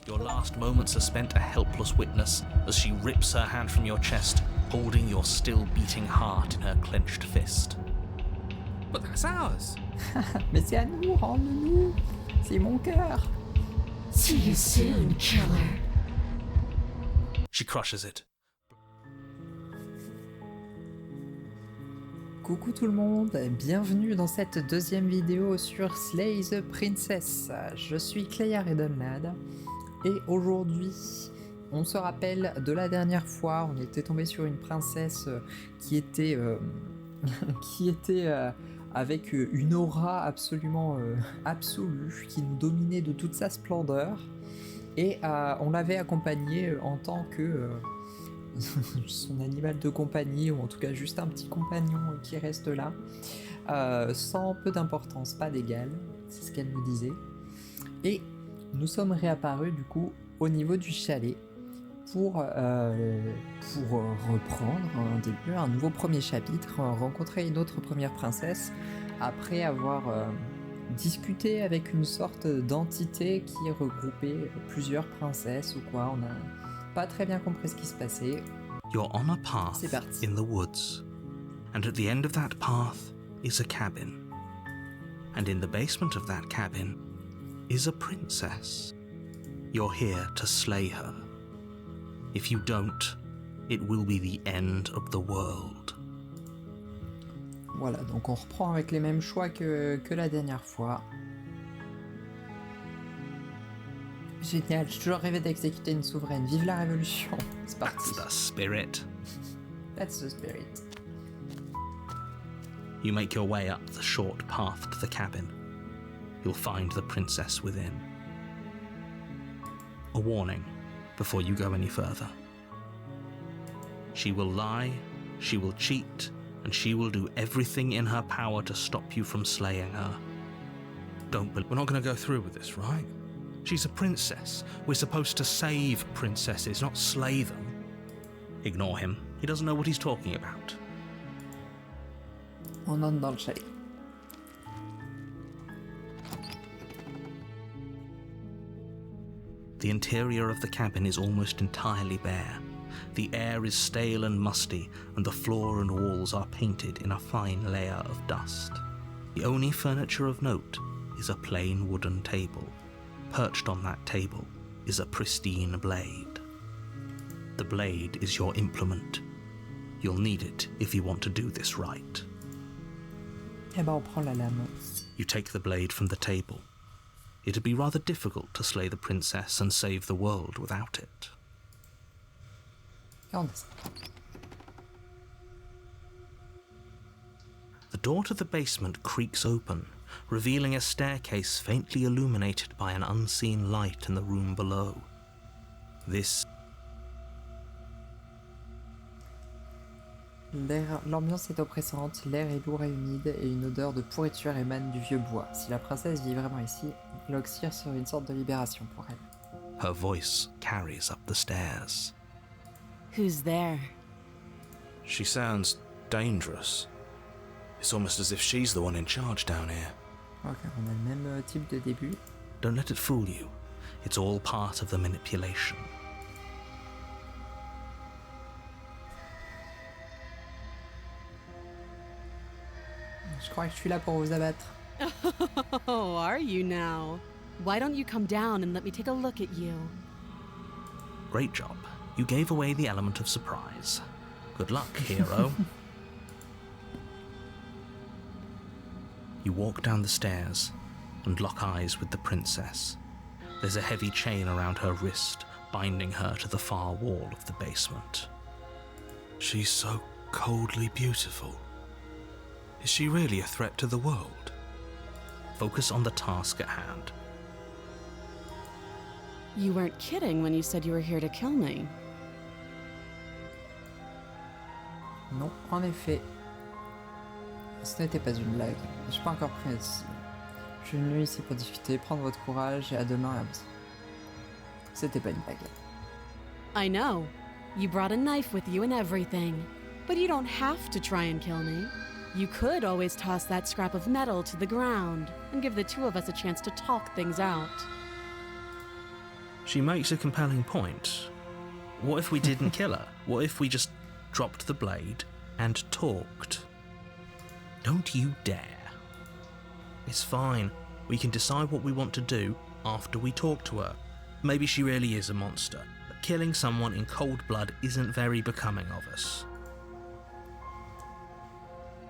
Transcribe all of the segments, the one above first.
Your last moments are spent a helpless witness as she rips her hand from your chest, holding your still beating heart in her clenched fist. But that's ours. Mais c'est à nous, rends-le-nous. C'est mon cœur. See you soon, killer. She crushes it. Coucou tout le monde, bienvenue dans cette deuxième vidéo sur Slay the Princess. Je suis Cléa Redonlad et aujourd'hui on se rappelle de la dernière fois, on était tombé sur une princesse qui était avec une aura absolument absolue qui nous dominait de toute sa splendeur et on l'avait accompagnée en tant que son animal de compagnie, ou en tout cas juste un petit compagnon qui reste là, sans peu d'importance, pas d'égal, c'est ce qu'elle nous disait. Et nous sommes réapparus du coup au niveau du chalet pour reprendre un nouveau premier chapitre, rencontrer une autre première princesse, après avoir discuté avec une sorte d'entité qui regroupait plusieurs princesses ou quoi, on a pas très bien compris ce qui se passait. You're on a path C'est parti. in the woods, and at the end of that path is a cabin. And in the basement of that cabin is a princess. You're here to slay her. If you don't, it will be the end of the world. Voilà, donc on reprend avec les mêmes choix que la dernière fois. Génial, j'ai toujours rêvé d'exécuter une souveraine. Vive la révolution. C'est parti. That's the spirit. That's the spirit. You make your way up the short path to the cabin. You'll find the princess within. A warning before you go any further. She will lie, she will cheat, and she will do everything in her power to stop you from slaying her. We're not going to go through with this, right? She's a princess. We're supposed to save princesses, not slay them. Ignore him. He doesn't know what he's talking about. On entre dans le chalet. The interior of the cabin is almost entirely bare. The air is stale and musty, and the floor and walls are painted in a fine layer of dust. The only furniture of note is a plain wooden table. Perched on that table is a pristine blade. The blade is your implement. You'll need it if you want to do this right. Eh ben on prend la lame. You take the blade from the table. It'd be rather difficult to slay the princess and save the world without it. Et on descend. The door to the basement creaks open, revealing a staircase faintly illuminated by an unseen light in the room below. L'ambiance est oppressante, l'air est lourd et humide et une odeur de pourriture émane du vieux bois. Si la princesse vit vraiment ici, l'Oxyre serait une sorte de libération pour elle. Her voice carries up the stairs. Who's there? She sounds dangerous. It's almost as if she's the one in charge down here. Ok, on a le même type de début. Don't let it fool you. It's all part of the manipulation. Je crois que je suis là pour vous abattre. Oh, are you now? Why don't you come down and let me take a look at you? Great job. You gave away the element of surprise. Good luck, hero. You walk down the stairs and lock eyes with the princess. There's a heavy chain around her wrist, binding her to the far wall of the basement. She's so coldly beautiful. Is she really a threat to the world? Focus on the task at hand. You weren't kidding when you said you were here to kill me. Non, en effet. Ce n'était pas une blague. Je suis pas encore prêt ici. Je suis venu ici pour discuter, prendre votre courage et à demain, Abs. C'était pas une blague. I know. You brought a knife with you and everything. But you don't have to try and kill me. You could always toss that scrap of metal to the ground and give the two of us a chance to talk things out. She makes a compelling point. What if we didn't kill her? What if we just dropped the blade and talked? Don't you dare. It's fine. We can decide what we want to do after we talk to her. Maybe she really is a monster, but killing someone in cold blood isn't very becoming of us.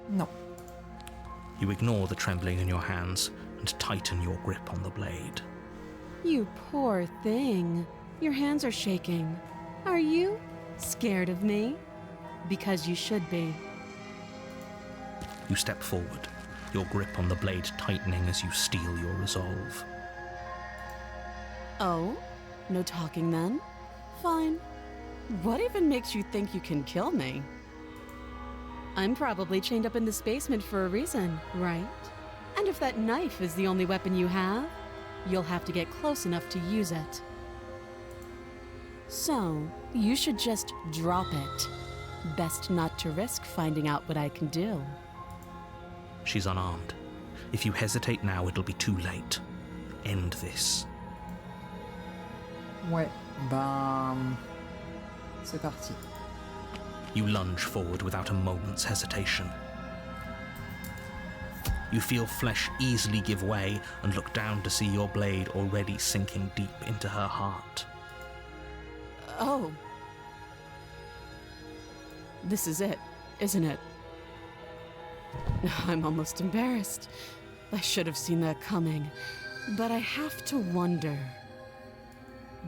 Non. You ignore the trembling in your hands and tighten your grip on the blade. You poor thing. Your hands are shaking. Are you scared of me? Because you should be. You step forward, your grip on the blade tightening as you steel your resolve. Oh? No talking then? Fine. What even makes you think you can kill me? I'm probably chained up in this basement for a reason, right? And if that knife is the only weapon you have, you'll have to get close enough to use it. So, you should just drop it. Best not to risk finding out what I can do. She's unarmed. If you hesitate now, it'll be too late. End this. Ouais, ben... c'est parti. You lunge forward without a moment's hesitation. You feel flesh easily give way and look down to see your blade already sinking deep into her heart. Oh. This is it, isn't it? I'm almost embarrassed. I should have seen that coming. But I have to wonder.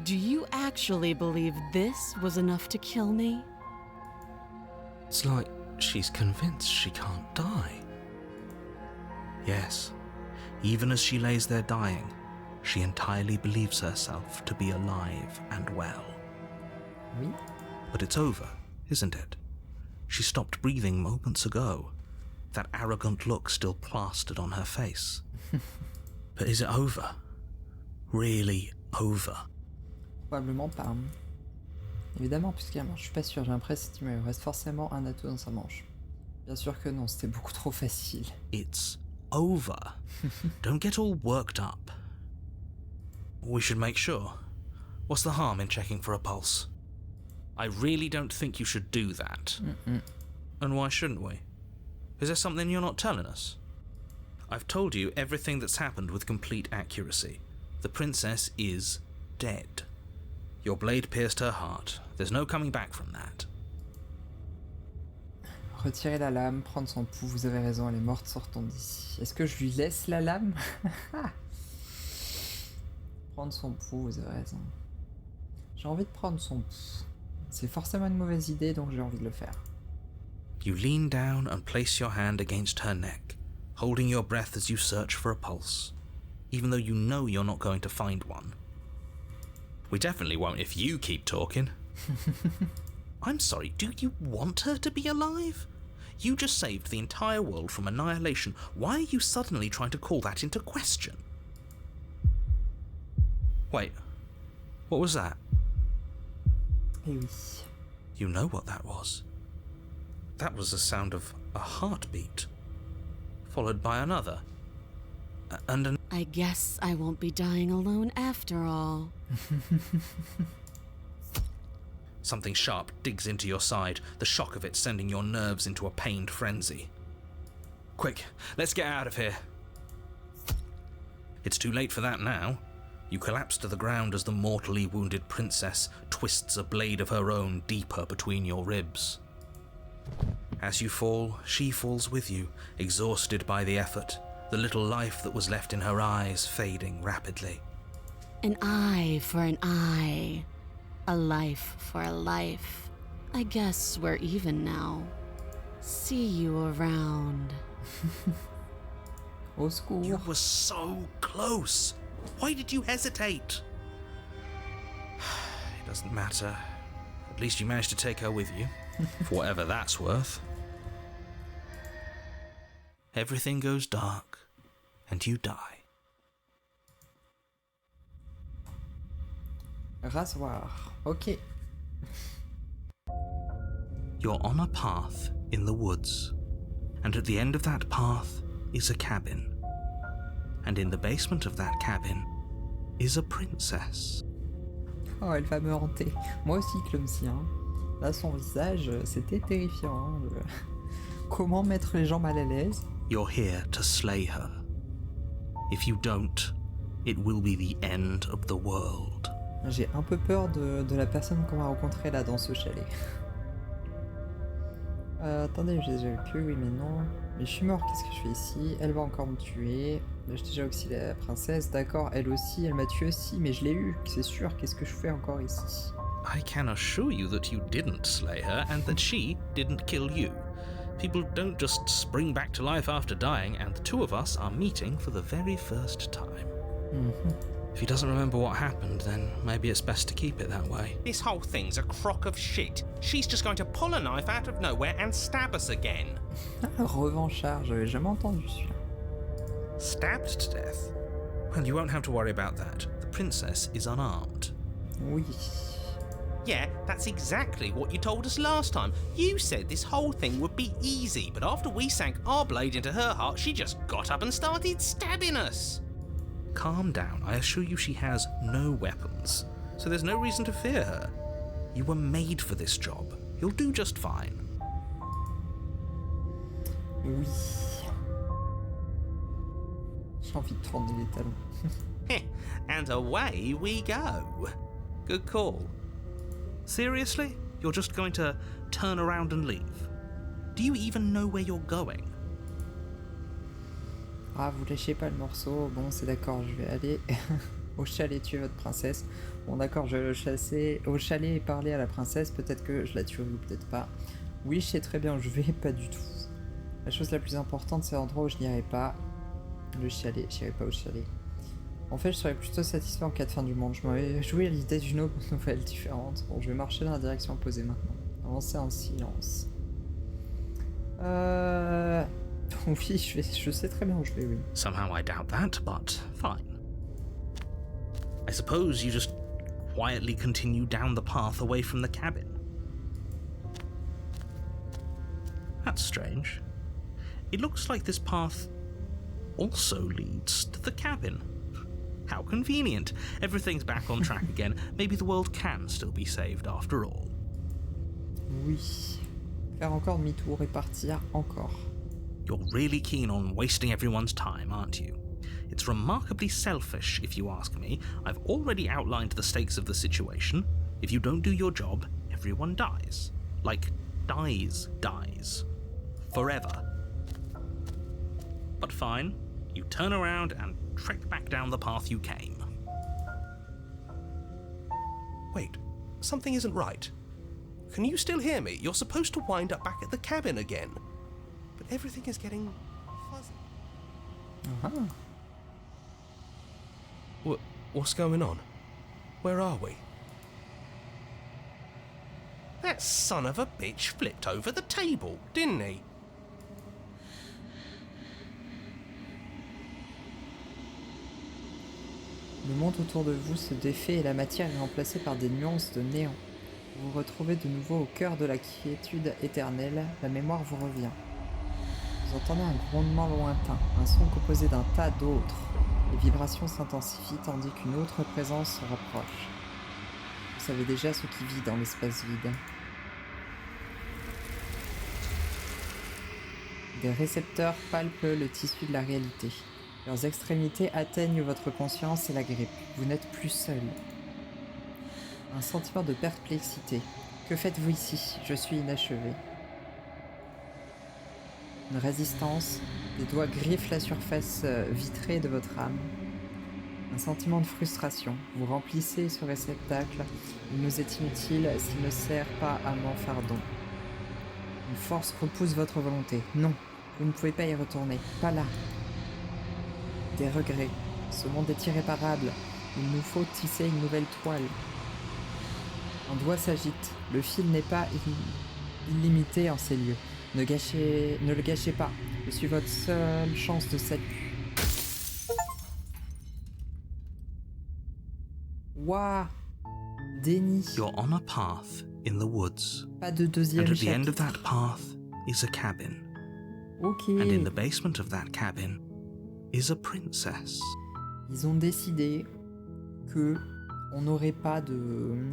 Do you actually believe this was enough to kill me? It's like she's convinced she can't die. Yes, even as she lays there dying, she entirely believes herself to be alive and well. Oui. But it's over, isn't it? She stopped breathing moments ago, that arrogant look still plastered on her face. But is it over? Really over? Probablement pas. Hein. Évidemment, puisqu'il je suis pas sûr, j'ai un presentiment, il reste forcément un atout dans sa manche. Bien sûr que non, c'était beaucoup trop facile. It's over. Don't get all worked up. We should make sure. What's the harm in checking for a pulse? I really don't think you should do that. And why shouldn't we? Is there something you're not telling us? I've told you everything that's happened with complete accuracy. The princess is dead. Your blade pierced her heart. There's no coming back from that. Retirer la lame, prendre son pouls, vous avez raison, elle est morte, sortons d'ici. Est-ce que je lui laisse la lame? Prendre son pouls, vous avez raison. J'ai envie de prendre son pouls. C'est forcément une mauvaise idée, donc j'ai envie de le faire. You lean down and place your hand against her neck, holding your breath as you search for a pulse, even though you know you're not going to find one. We definitely won't if you keep talking. I'm sorry, do you want her to be alive? You just saved the entire world from annihilation. Why are you suddenly trying to call that into question? Wait, what was that? Eh oui. You know what that was. That was the sound of a heartbeat, followed by another, and an... I guess I won't be dying alone after all. Something sharp digs into your side, the shock of it sending your nerves into a pained frenzy. Quick, let's get out of here. It's too late for that now. You collapse to the ground as the mortally wounded princess twists a blade of her own deeper between your ribs. As you fall, she falls with you, exhausted by the effort, the little life that was left in her eyes fading rapidly. An eye for an eye. A life for a life. I guess we're even now. See you around. Au secours. You were so close. Why did you hesitate? It doesn't matter. At least you managed to take her with you, for whatever that's worth. Everything goes dark, and you die. Rasoir. Ok. You're on a path in the woods, and at the end of that path is a cabin. And in the basement of that cabin is a princess. Oh, elle va me hanter. Moi aussi, Clumsy. Hein. Là, son visage, c'était terrifiant. Hein, Comment mettre les gens mal à l'aise? You're here to slay her. If you don't, it will be the end of the world. J'ai un peu peur de la personne qu'on va rencontrer là dans ce chalet. Attendez, j'ai déjà que oui mais non. Mais je suis mort, qu'est-ce que je fais ici? Elle va encore me tuer. J'ai déjà auxilié la princesse, d'accord, elle aussi, elle m'a tué aussi, mais je l'ai eu, c'est sûr, qu'est-ce que je fais encore ici? I can assure you that you didn't slay her and that she didn't kill you. People don't just spring back to life after dying, and the two of us are meeting for the very first time. If he doesn't remember what happened, then maybe it's best to keep it that way. This whole thing's a crock of shit. She's just going to pull a knife out of nowhere and stab us again. Revanchard, j'avais jamais entendu celui-là. Stabbed to death? Well, you won't have to worry about that. The princess is unarmed. Oui. Yeah, that's exactly what you told us last time. You said this whole thing would be easy, but after we sank our blade into her heart, she just got up and started stabbing us. Calm down. I assure you she has no weapons, so there's no reason to fear her. You were made for this job. You'll do just fine. Oui. J'ai envie de tourner les talons. And away we go. Good call. Seriously? You're just going to turn around and leave? Do you even know where you're going? Ah, vous lâchez pas le morceau. Bon, c'est d'accord, je vais aller au chalet tuer votre princesse. Bon, d'accord, je vais le chasser au chalet et parler à la princesse. Peut-être que je la tuerai ou peut-être pas. Oui, je sais très bien où je vais, pas du tout. La chose la plus importante, c'est l'endroit où je n'irai pas. Le chalet, j'irai pas au chalet. En fait, je serais plutôt satisfait en cas de fin du monde. Je m'avais joué à l'idée d'une autre nouvelle différente. Bon, je vais marcher dans la direction opposée maintenant. Avancer en silence. Oui, je sais très bien où je vais, oui. Somehow I doubt that, but fine. I suppose you just quietly continue down the path away from the cabin. That's strange. It looks like this path also leads to the cabin. How convenient. Everything's back on track again. Maybe the world can still be saved after all. Oui. Faire encore demi-tour et partir encore. You're really keen on wasting everyone's time, aren't you? It's remarkably selfish, if you ask me. I've already outlined the stakes of the situation. If you don't do your job, everyone dies. Like, dies. Forever. But fine, you turn around and trek back down the path you came. Wait, something isn't right. Can you still hear me? You're supposed to wind up back at the cabin again. But everything is getting fuzzy. Uh-huh. What's going on? Where are we? That son of a bitch flipped over the table, didn't he? Le monde autour de vous se défait et la matière est remplacée par des nuances de néant. Vous vous retrouvez de nouveau au cœur de la quiétude éternelle, la mémoire vous revient. Vous entendez un grondement lointain, un son composé d'un tas d'autres. Les vibrations s'intensifient tandis qu'une autre présence se rapproche. Vous savez déjà ce qui vit dans l'espace vide. Des récepteurs palpent le tissu de la réalité. Leurs extrémités atteignent votre conscience et la grippent. Vous n'êtes plus seul. Un sentiment de perplexité. Que faites-vous ici? Je suis inachevé. Une résistance. Des doigts griffent la surface vitrée de votre âme. Un sentiment de frustration. Vous remplissez ce réceptacle. Il nous est inutile s'il ne sert pas à mon fardeau. Une force repousse votre volonté. Non, vous ne pouvez pas y retourner. Pas là. Des regrets. Ce monde est irréparable. Il nous faut tisser une nouvelle toile. Un doigt s'agite. Le fil n'est pas illimité en ces lieux. Ne le gâchez pas. Je suis votre seule chance de salut. Waouh! Déni. You're on a path in the woods. Pas de deuxième And at the end of chapitre. that path is a cabin. Ok. And in the basement of that cabin is a princess. Ils ont décidé que on n'aurait pas de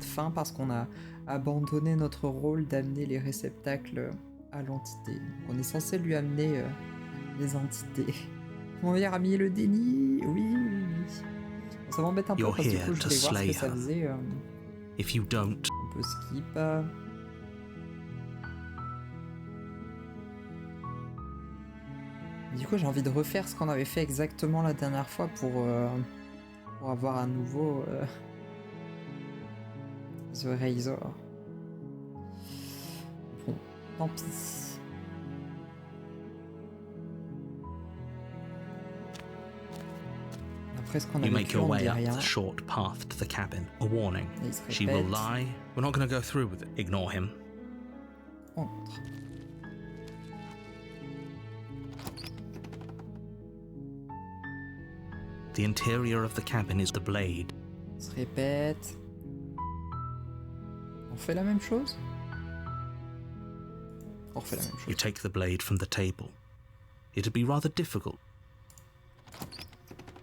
fin parce qu'on a abandonné notre rôle d'amener les réceptacles à l'entité. Donc on est censé lui amener les entités. Mon meilleur ami, le déni. Oui. Bon, ça m'embête un peu You're parce que du here coup je to voulais voir ce slay que ça her. faisait. If you don't, On peut skip. Du coup, j'ai envie de refaire ce qu'on avait fait exactement la dernière fois pour avoir à nouveau The Razor. Bon, tant pis. Après ce qu'on you avait make pu, your on way dit up rien. the short path to the cabin. A warning. Et il se She will répète. lie. We're not going to go through with it. Ignore him. On entre. The interior of the cabin is the blade. On se répète. On fait la même chose? On refait la même You chose. take the blade from the table. It'd be rather difficult.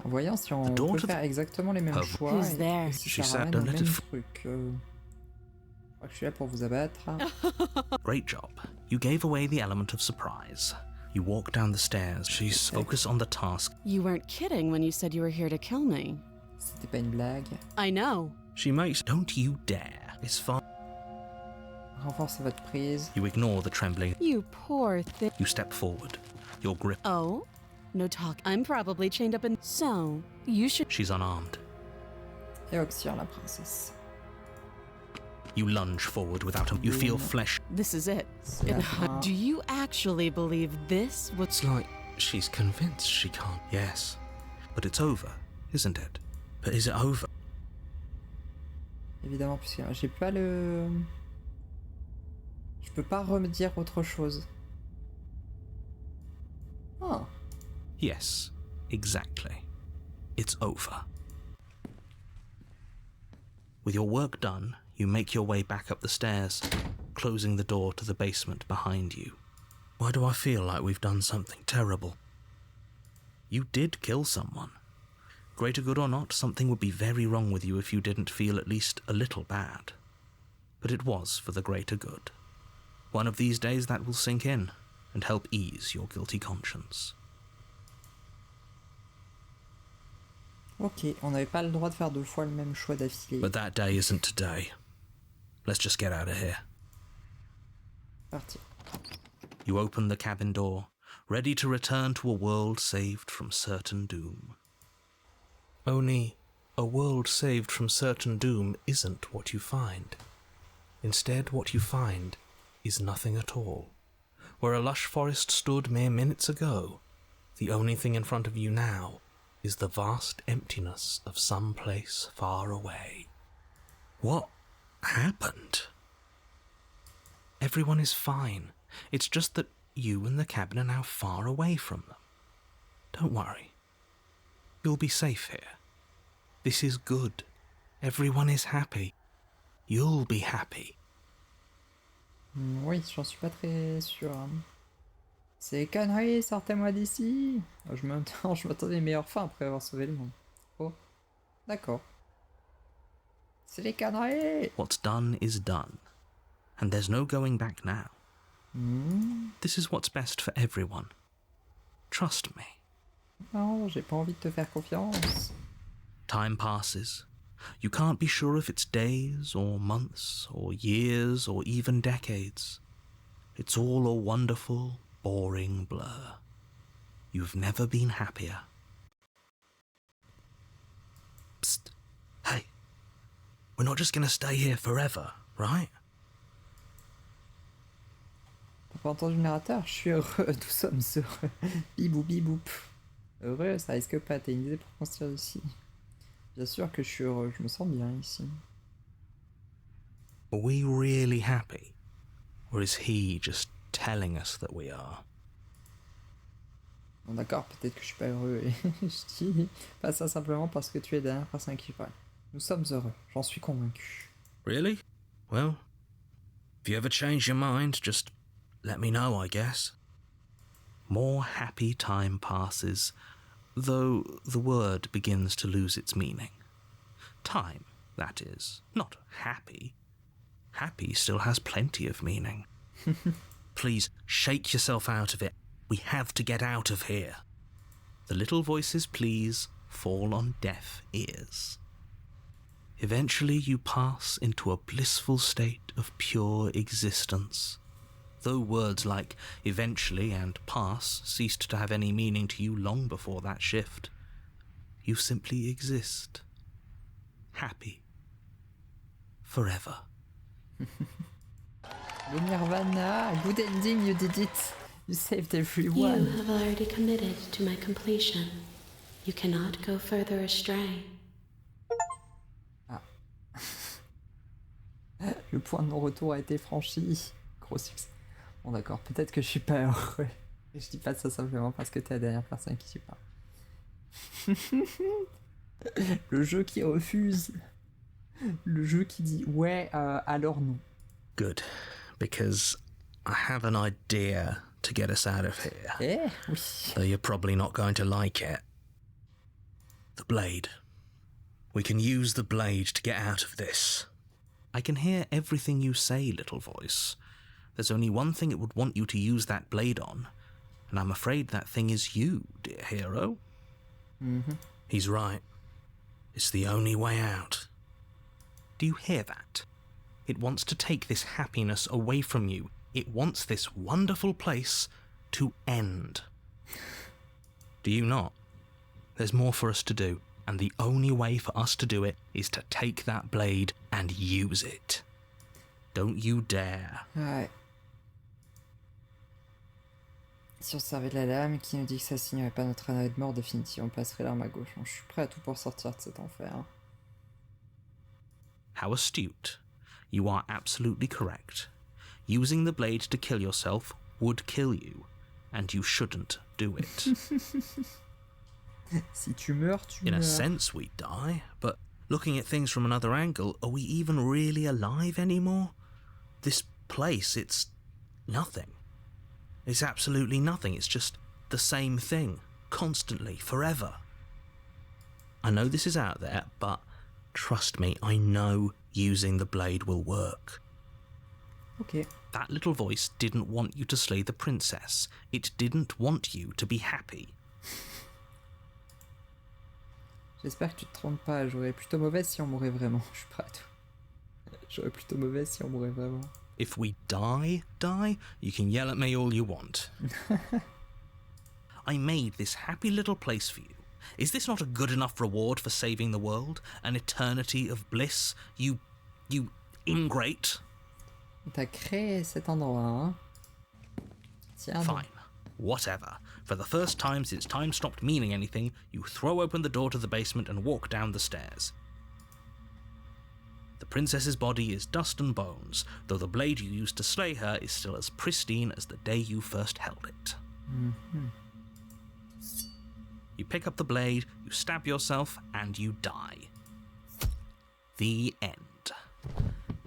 En voyant si on The door peut to the- faire exactement les mêmes Oh. choix Who's et there? si She ça said, ramène "Don't au let même it f-" truc. Je crois que je suis là pour vous abattre. Great job. You gave away the element of surprise. You walk down the stairs. She's focused on the task. You weren't kidding when you said you were here to kill me. C'était pas une blague. I know. She makes. Don't you dare. It's fine. Renforce votre prise. You ignore the trembling. You poor thing. You step forward. Your grip. Oh? No talk. I'm probably chained up in. So, you should. She's unarmed. Et Oxyre, la princesse. You lunge forward without a. You feel flesh. This is it. C'est la fin. Do you actually believe this was. It's like she's convinced she can't. Yes. But it's over, isn't it? But is it over? Évidemment, puisque j'ai pas le... Je peux pas redire autre chose. Ah. Yes, exactly. It's over. With your work done, you make your way back up the stairs, closing the door to the basement behind you. Why do I feel like we've done something terrible? You did kill someone. Greater good or not, something would be very wrong with you if you didn't feel at least a little bad. But it was for the greater good. One of these days that will sink in and help ease your guilty conscience. Ok, on n'avait pas le droit de faire 2 fois le même choix d'affilée. But that day isn't today. Let's just get out of here. Parti. You open the cabin door, ready to return to a world saved from certain doom. Only, a world saved from certain doom isn't what you find. Instead, what you find is nothing at all. Where a lush forest stood mere minutes ago, the only thing in front of you now is the vast emptiness of some place far away. What happened? Everyone is fine. It's just that you and the cabin are now far away from them. Don't worry. You'll be safe here. This is good. Everyone is happy. You'll be happy. Oui, j'en suis pas très sûr. Hein. C'est conneries, sortez-moi d'ici. Je m'attendais à une meilleure fin après avoir sauvé le monde. Oh, d'accord. C'est les conneries. What's done is done. And there's no going back now. This is what's best for everyone. Trust me. Non, j'ai pas envie de te faire confiance. Time passes. You can't be sure if it's days or months or years or even decades. It's all a wonderful, boring blur. You've never been happier. Psst. Hey. We're not just gonna stay here forever, right? T'as pas entendu le narrateur? Je suis heureux, nous sommes heureux. Bibou bibou. Heureux, ça risque pas, t'as une idée pour construire ici. Bien sûr que je suis heureux, je me sens bien ici. Are we really happy? Or is he just telling us that we are? Bon d'accord, peut-être que je suis pas heureux et je dis pas ça simplement parce que tu es la dernière personne à qui je parle. Nous sommes heureux, j'en suis convaincu. Really? Well, if you ever change your mind, just let me know, I guess. More happy time passes, though the word begins to lose its meaning. Time, that is. Not happy. Happy still has plenty of meaning. Please, shake yourself out of it. We have to get out of here. The little voice's pleas fall on deaf ears. Eventually you pass into a blissful state of pure existence. Though words like eventually and pass ceased to have any meaning to you long before that shift, you simply exist. Happy. Forever. Le Nirvana, good ending, you did it. You saved You everyone. have already committed to my completion. You cannot go further astray. Le point de non-retour a été franchi. Gros succès. Bon d'accord, peut-être que je suis pas heureux. Et je dis pas ça simplement parce que t'es la dernière personne qui suis pas. Le jeu qui refuse. Le jeu qui dit ouais, alors non. Good, because I have an idea to get us out of here. Eh oui. Though you're probably not going to like it. The blade. We can use the blade to get out of this. I can hear everything you say, little voice. There's only one thing it would want you to use that blade on, and I'm afraid that thing is you, dear hero. Mm-hmm. He's right. It's the only way out. Do you hear that? It wants to take this happiness away from you. It wants this wonderful place to end. Do you not? There's more for us to do, and the only way for us to do it is to take that blade and use it. Don't you dare. Ouais. Si on servait de la lame qui nous dit que ça signerait pas notre arrêt de mort définitif, on passerait l'arme à gauche. Je suis prêt à tout pour sortir de cet enfer. How astute. You are absolutely correct. Using the blade to kill yourself would kill you, and you shouldn't do it. Si tu meurs, tu In a meurs. sense, we die, but looking at things from another angle, are we even really alive anymore? This place, it's nothing. It's absolutely nothing. It's just the same thing, constantly, forever. I know this is out there, but trust me, I know using the blade will work. Ok. That little voice didn't want you to slay the princess. It didn't want you to be happy. J'espère que tu te trompes pas. J'aurais plutôt mauvaise si on mourait vraiment. Je suis prêt à tout. J'aurais plutôt mauvaise si on mourait vraiment. If we die, you can yell at me all you want. I made this happy little place for you. Is this not a good enough reward for saving the world? An eternity of bliss? You ingrate? T'as créé cet endroit, hein? Tiens. donc. Fine. Whatever. For the first time since time stopped meaning anything, you throw open the door to the basement and walk down the stairs. The princess's body is dust and bones, though the blade you used to slay her is still as pristine as the day you first held it. Mhm. You pick up the blade, you stab yourself, and you die. The end.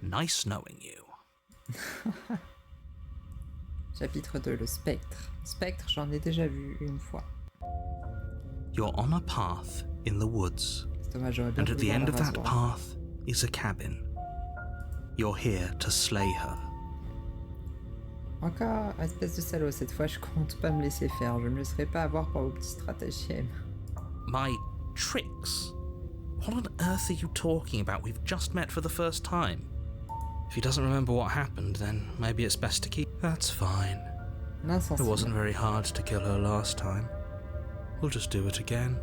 Nice knowing you. Chapitre 2, le Spectre. Spectre, j'en ai déjà vu une fois. You're on a path in the woods, C'est dommage, j'aurais bien and at voulu the voir end le of that rasoir. path is a cabin. You're here to slay her. Encore, espèce de salaud, cette fois je compte pas me laisser faire, je me laisserai pas avoir par vos petits stratagèmes. My tricks? What on earth are you talking about? We've just met for the first time. If he doesn't remember what happened, then maybe it's best to keep... That's fine. It wasn't very hard to kill her last time. We'll just do it again.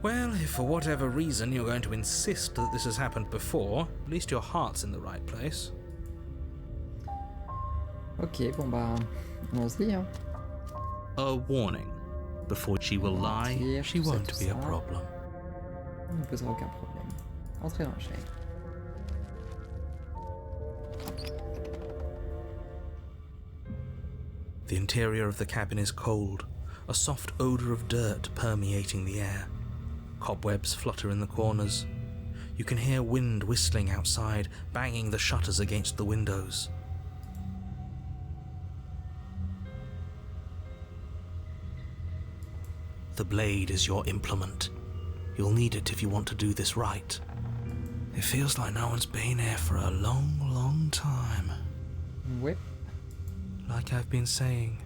Well, if for whatever reason you're going to insist that this has happened before, at least your heart's in the right place. Ok, bon bah, allons-y, hein. A warning. Before she will lie, Mentir, she tout ça, won't tout be a ça. problem. On ne posera aucun problème. Entrez dans le chalet. The interior of the cabin is cold, a soft odour of dirt permeating the air. Cobwebs flutter in the corners. You can hear wind whistling outside, banging the shutters against the windows. The blade is your implement. You'll need it if you want to do this right. It feels like no one's been here for a long, long time. Ouais. Like I've been saying,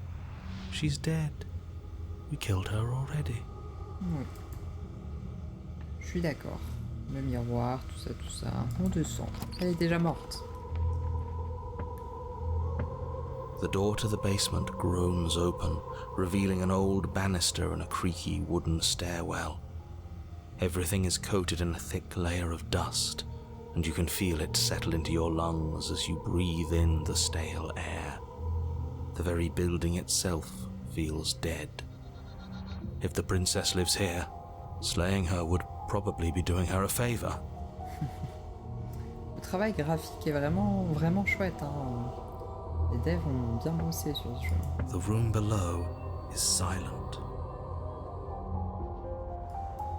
she's dead. We killed her already. Ouais. Je suis d'accord. Le miroir, tout ça. On descend. Elle est déjà morte. The door to the basement groans open, revealing an old banister and a creaky wooden stairwell. Everything is coated in a thick layer of dust, and you can feel it settle into your lungs as you breathe in the stale air. The very building itself feels dead. If the princess lives here, slaying her would probably be doing her a favor. Le travail graphique est vraiment chouette, hein. Les devs ont bien bossé sur ce jeu. The room below is silent.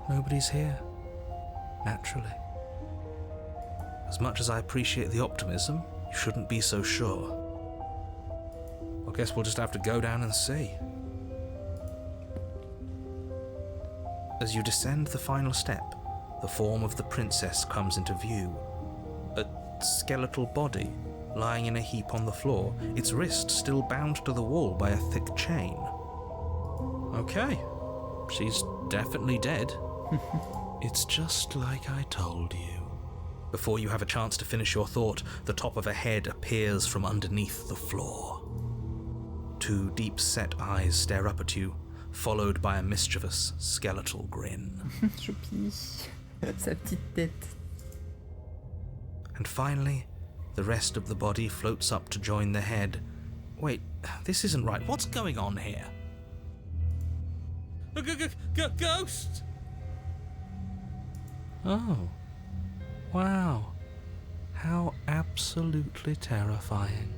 Nobody's here, naturally. As much as I appreciate the optimism, you shouldn't be so sure. I guess we'll just have to go down and see. As you descend the final step, the form of the princess comes into view. A skeletal body lying in a heap on the floor, its wrist still bound to the wall by a thick chain. Okay, she's definitely dead. It's just like I told you. Before you have a chance to finish your thought, the top of a head appears from underneath the floor. Two deep-set eyes stare up at you, followed by a mischievous, skeletal grin. Choupi. Sa petite tête. And finally, the rest of the body floats up to join the head. Wait, this isn't right. What's going on here? A ghost! Oh, wow. How absolutely terrifying.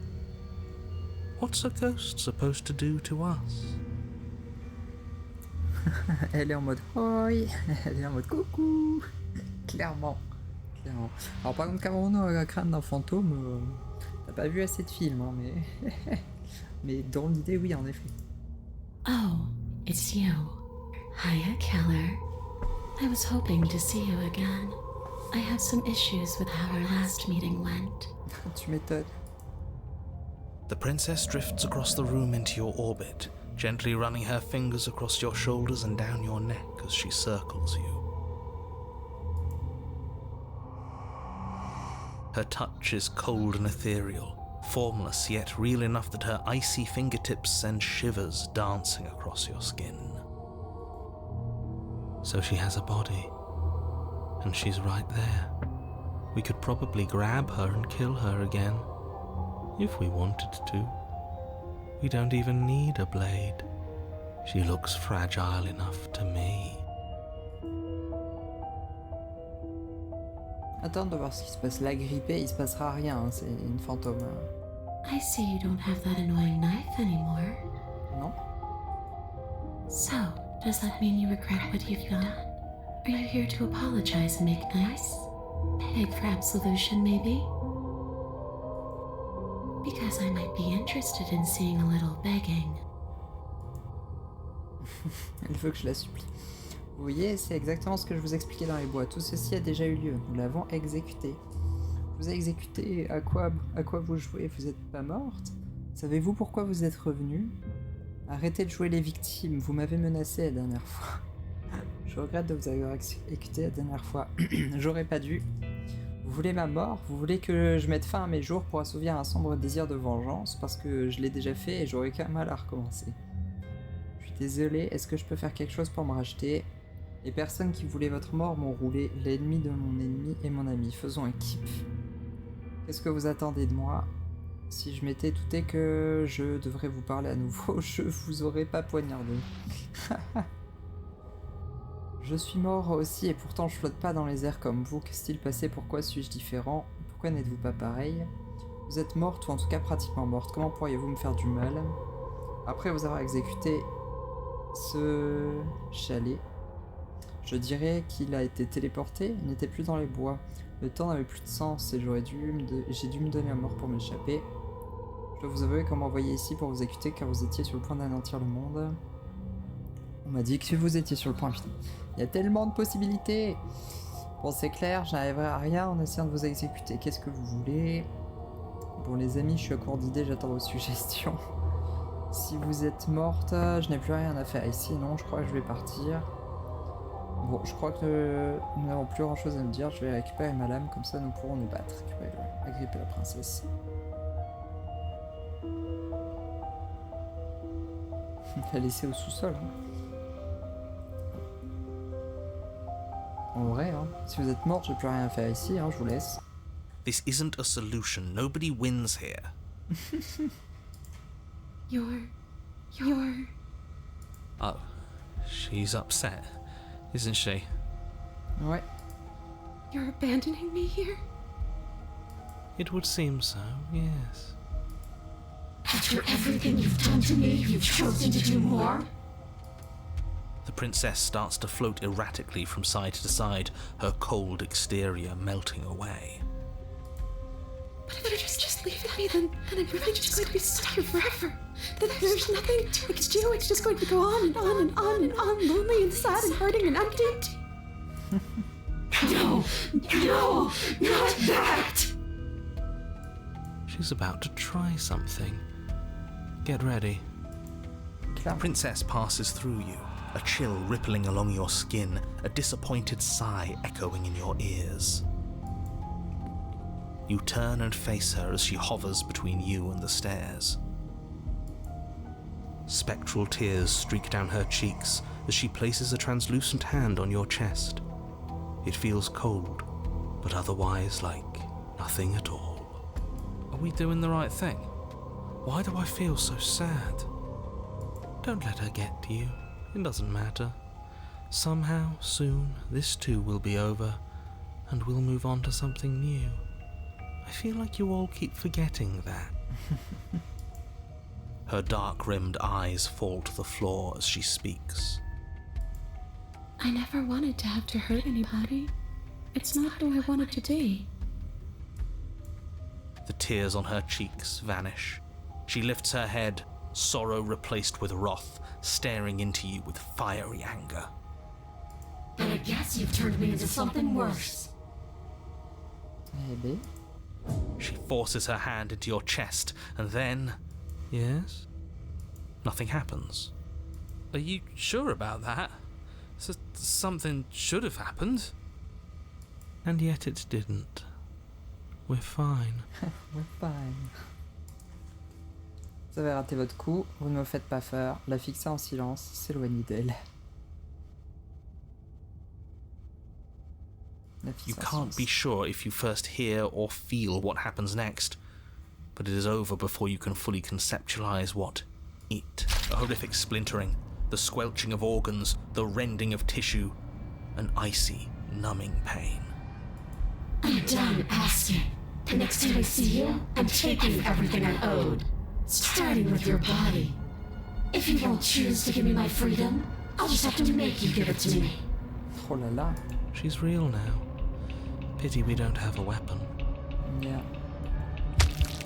What's a ghost supposed to do to us? Elle est en mode hoi, elle est en mode coucou. Clairement. Alors par contre, Cameron a le crâne d'un fantôme, t'as pas vu assez de films, hein, mais... mais dans l'idée, oui, en effet. Oh, it's you. Hiya, Keller. I was hoping to see you again. I have some issues with how our last meeting went. Tu m'étonnes. The princess drifts across the room into your orbit, gently running her fingers across your shoulders and down your neck as she circles you. Her touch is cold and ethereal, formless yet real enough that her icy fingertips send shivers dancing across your skin. So she has a body, and she's right there. We could probably grab her and kill her again, if we wanted to. We don't even need a blade. She looks fragile enough to me. Attends de voir ce qui se passe. La grippée, il se passera rien, hein, c'est une fantôme. I see you don't have that annoying knife anymore. Non? So, does that mean you regret what you've done? Are you here to apologize and make nice? Beg for absolution, maybe? Because I might be interested in seeing a little begging. Elle veut que je la supplie. Vous voyez, c'est exactement ce que je vous expliquais dans les bois. Tout ceci a déjà eu lieu. Nous l'avons exécuté. Vous avez exécuté à quoi vous jouez? Vous n'êtes pas morte? Savez-vous pourquoi vous êtes revenu? Arrêtez de jouer les victimes. Vous m'avez menacé la dernière fois. Je regrette de vous avoir exécuté la dernière fois. J'aurais pas dû. Vous voulez ma mort? Vous voulez que je mette fin à mes jours pour assouvir un sombre désir de vengeance? Parce que je l'ai déjà fait et j'aurais quand même mal à recommencer. Je suis désolé. Est-ce que je peux faire quelque chose pour me racheter? Les personnes qui voulaient votre mort m'ont roulé, l'ennemi de mon ennemi et mon ami. Faisons équipe. Qu'est-ce que vous attendez de moi? Si je m'étais douté que je devrais vous parler à nouveau, je vous aurais pas poignardé. Je suis mort aussi et pourtant je flotte pas dans les airs comme vous. Qu'est-il passé? Pourquoi suis-je différent? Pourquoi n'êtes-vous pas pareil? Vous êtes morte ou en tout cas pratiquement morte. Comment pourriez-vous me faire du mal? Après vous avoir exécuté ce chalet, je dirais qu'il a été téléporté, il n'était plus dans les bois. Le temps n'avait plus de sens et j'ai dû me donner à mort pour m'échapper. Je dois vous avouer qu'on m'a envoyé ici pour vous exécuter car vous étiez sur le point d'anéantir le monde. On m'a dit que vous étiez sur le point, putain. Il y a tellement de possibilités. Bon, c'est clair, j'arriverai à rien en essayant de vous exécuter. Qu'est-ce que vous voulez? Bon, les amis, je suis à court d'idées, j'attends vos suggestions. Si vous êtes morte, je n'ai plus rien à faire ici. Non, je crois que je vais partir. Bon, je crois que nous n'avons plus grand chose à me dire. Je vais récupérer ma lame, comme ça nous pourrons nous battre. Agripper la princesse. La laisser au sous-sol. En vrai, hein, si vous êtes morte, j'ai plus rien à faire ici, hein, je vous laisse. This isn't a solution. Nobody wins here. You're... Oh, she's upset, isn't she? Ouais. You're abandoning me here? It would seem so, yes. After everything you've done to me, you've chosen to do more? The princess starts to float erratically from side to side, her cold exterior melting away. But if you just leave me, then I'm really just going to be stuck here forever. Then there's nothing I can do. It's just going to go on and on and on and on, lonely and sad and hurting and empty. No, not that! She's about to try something. Get ready. The princess passes through you, a chill rippling along your skin, a disappointed sigh echoing in your ears. You turn and face her as she hovers between you and the stairs. Spectral tears streak down her cheeks as she places a translucent hand on your chest. It feels cold, but otherwise like nothing at all. Are we doing the right thing? Why do I feel so sad? Don't let her get to you. It doesn't matter. Somehow, soon, this too will be over, and we'll move on to something new. I feel like you all keep forgetting that. Her dark-rimmed eyes fall to the floor as she speaks. I never wanted to have to hurt anybody. It's not who I wanted to be. The tears on her cheeks vanish. She lifts her head, sorrow replaced with wrath, staring into you with fiery anger. But I guess you've turned me into something worse. Maybe. She forces her hand into your chest, and then... Yes? Nothing happens. Are you sure about that? Something should have happened. And yet it didn't. We're fine. We're fine. Vous avez raté votre coup, vous ne me faites pas peur, la fixa en silence, s'éloignez d'elle. You can't be sure if you first hear or feel what happens next, but it is over before you can fully conceptualize what it, a horrific splintering, the squelching of organs, the rending of tissue, an icy, numbing pain. I'm done asking. The next time I see you, I'm taking everything I owed, starting with your body. If you won't choose to give me my freedom, I'll just have to make you give it to me. Oh la la. She's real now. Pity we don't have a weapon. Yeah.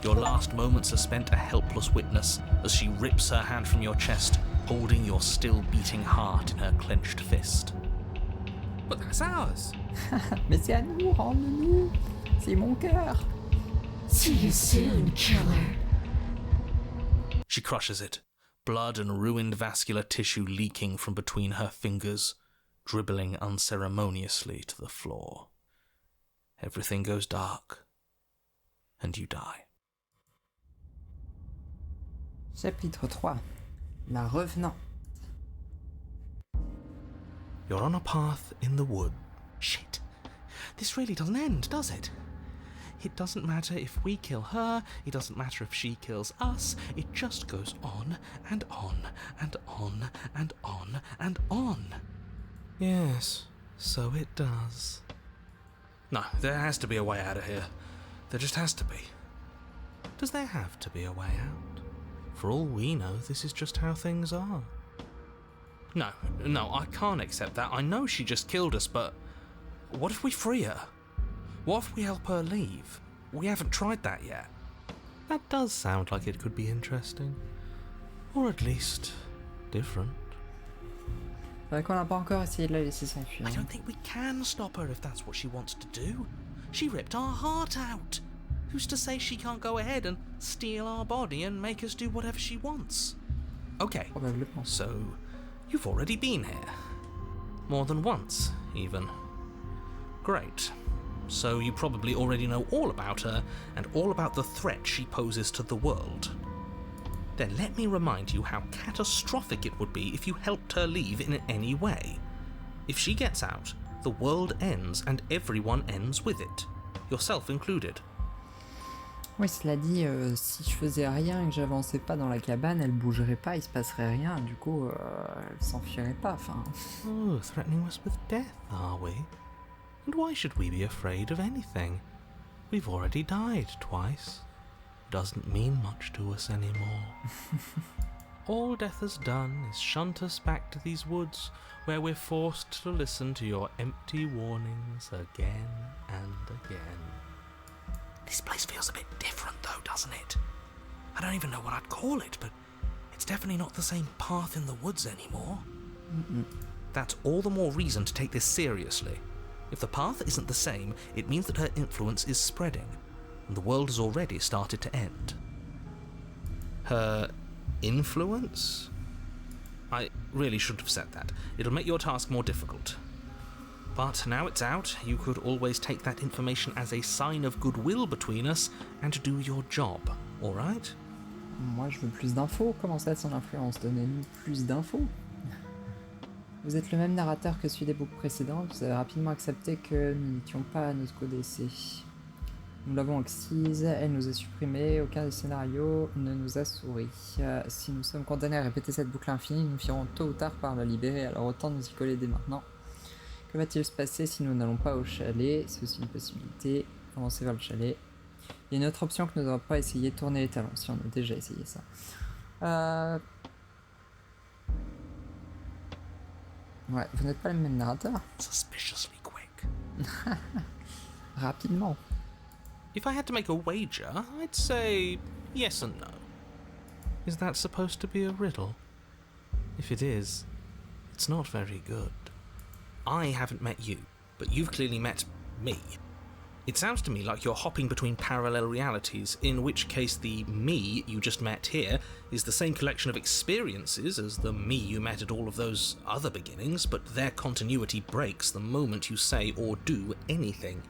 Your last moments are spent a helpless witness as she rips her hand from your chest, holding your still beating heart in her clenched fist. But that's ours. Mais c'est à nous, rends-le-nous. C'est mon cœur. See you soon, killer. She crushes it, blood and ruined vascular tissue leaking from between her fingers, dribbling unceremoniously to the floor. Everything goes dark, and you die. Chapitre 3. La revenante. You're on a path in the wood. Shit. This really doesn't end, does it? It doesn't matter if we kill her, it doesn't matter if she kills us, it just goes on and on and on and on and on. Yes, so it does. No, there has to be a way out of here. There just has to be. Does there have to be a way out? For all we know, this is just how things are. No, I can't accept that. I know she just killed us, but what if we free her? What if we help her leave? We haven't tried that yet. That does sound like it could be interesting. Or at least, different. C'est vrai qu'on n'a pas encore essayé de la laisser s'enfuir. I don't think we can stop her if that's what she wants to do. She ripped our heart out. Who's to say she can't go ahead and steal our body and make us do whatever she wants? Okay, Probablement. so you've already been here. More than once, even. Great. So you probably already know all about her and all about the threat she poses to the world. Then let me remind you how catastrophic it would be if you helped her leave in any way. If she gets out, the world ends and everyone ends with it, yourself included. Oui, cela dit, si je faisais rien et que j'avançais pas dans la cabane, elle bougerait pas, il se passerait rien, du coup, elle s'enfuirait pas, enfin... Oh, threatening us with death, are we? And why should we be afraid of anything? We've already died twice. Doesn't mean much to us anymore. All death has done is shunt us back to these woods where we're forced to listen to your empty warnings again and again. This place feels a bit different though, doesn't it? I don't even know what I'd call it, but it's definitely not the same path in the woods anymore. That's all the more reason to take this seriously. If the path isn't the same, it means that her influence is spreading, and the world has already started to end. Her influence? I really shouldn't have said that. It'll make your task more difficult. But now it's out, you could always take that information as a sign of goodwill between us and do your job, alright? Moi, je veux plus d'infos. Comment ça, son influence? Donnez-nous plus d'infos. Vous êtes le même narrateur que celui des boucles précédentes. Vous avez rapidement accepté que nous n'étions pas à notre décès. Nous l'avons acquise, elle nous a supprimés, aucun des scénarios ne nous a souri. Si nous sommes condamnés à répéter cette boucle infinie, nous finirons tôt ou tard par la libérer, alors autant nous y coller dès maintenant. Que va-t-il se passer si nous n'allons pas au chalet? C'est aussi une possibilité. Avancer vers le chalet. Il y a une autre option que nous n'avons pas essayé, tourner les talons, si on a déjà essayé ça. Ouais, vous n'êtes pas le même narrateur. Suspiciously quick. Rapidement. If I had to make a wager, I'd say yes and no. Is that supposed to be a riddle? If it is, it's not very good. I haven't met you, but you've clearly met me. It sounds to me like you're hopping between parallel realities, in which case the me you just met here is the same collection of experiences as the me you met at all of those other beginnings, but their continuity breaks the moment you say or do anything,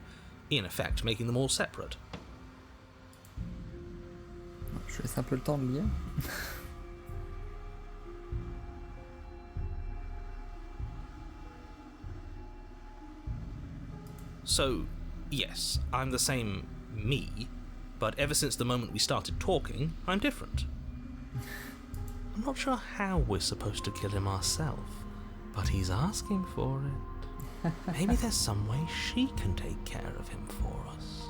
in effect making them all separate. Je laisse un peu le temps de lire. So, yes, I'm the same me, but ever since the moment we started talking, I'm different. I'm not sure how we're supposed to kill him ourselves, but he's asking for it. Maybe there's some way she can take care of him for us.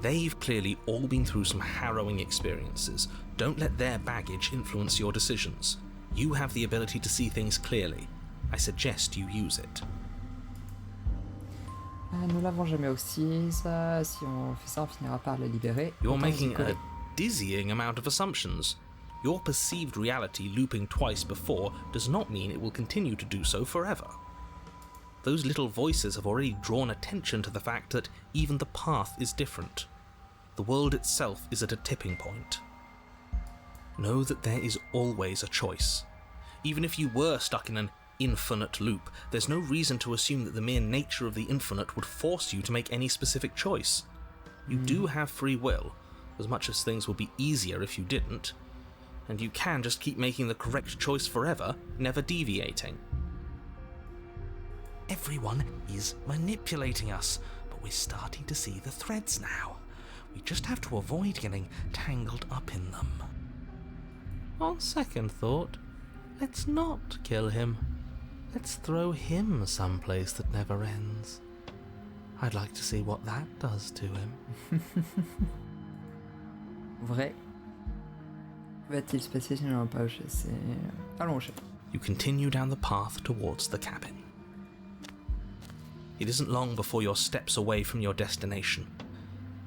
They've clearly all been through some harrowing experiences. Don't let their baggage influence your decisions. You have the ability to see things clearly. I suggest you use it. Nous l'avons jamais aussi, ça. Si on fait ça, on finira par la libérer. You're Autant making s'y coller. a dizzying amount of assumptions. Your perceived reality looping twice before does not mean it will continue to do so forever. Those little voices have already drawn attention to the fact that even the path is different. The world itself is at a tipping point. Know that there is always a choice. Even if you were stuck in an infinite loop, there's no reason to assume that the mere nature of the infinite would force you to make any specific choice. You do have free will, as much as things would be easier if you didn't, and you can just keep making the correct choice forever, never deviating. Everyone is manipulating us, but we're starting to see the threads now. We just have to avoid getting tangled up in them. On second thought, let's not kill him. Let's throw him someplace that never ends. I'd like to see what that does to him. Vrai. Que va-t-il se passer si nous n'allons pas au chalet? Allons au chalet. You continue down the path towards the cabin. It isn't long before you're steps away from your destination.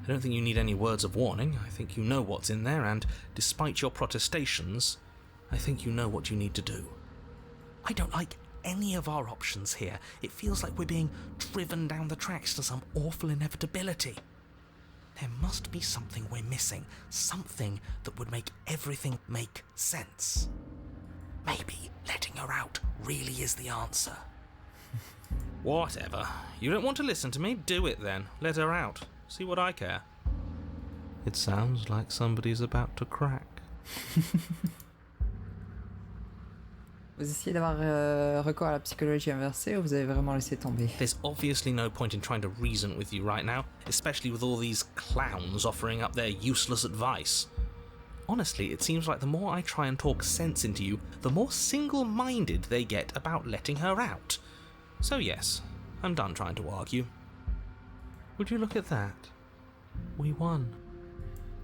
I don't think you need any words of warning. I think you know what's in there, and despite your protestations, I think you know what you need to do. I don't like any of our options here, it feels like we're being driven down the tracks to some awful inevitability. There must be something we're missing, something that would make everything make sense. Maybe letting her out really is the answer. Whatever. You don't want to listen to me? Do it then. Let her out. See what I care. It sounds like somebody's about to crack. Vous essayez d'avoir recours à la psychologie inversée ou vous avez vraiment laissé tomber? There's obviously no point in trying to reason with you right now, especially with all these clowns offering up their useless advice. Honestly, it seems like the more I try and talk sense into you, the more single-minded they get about letting her out. So yes, I'm done trying to argue. Would you look at that? We won.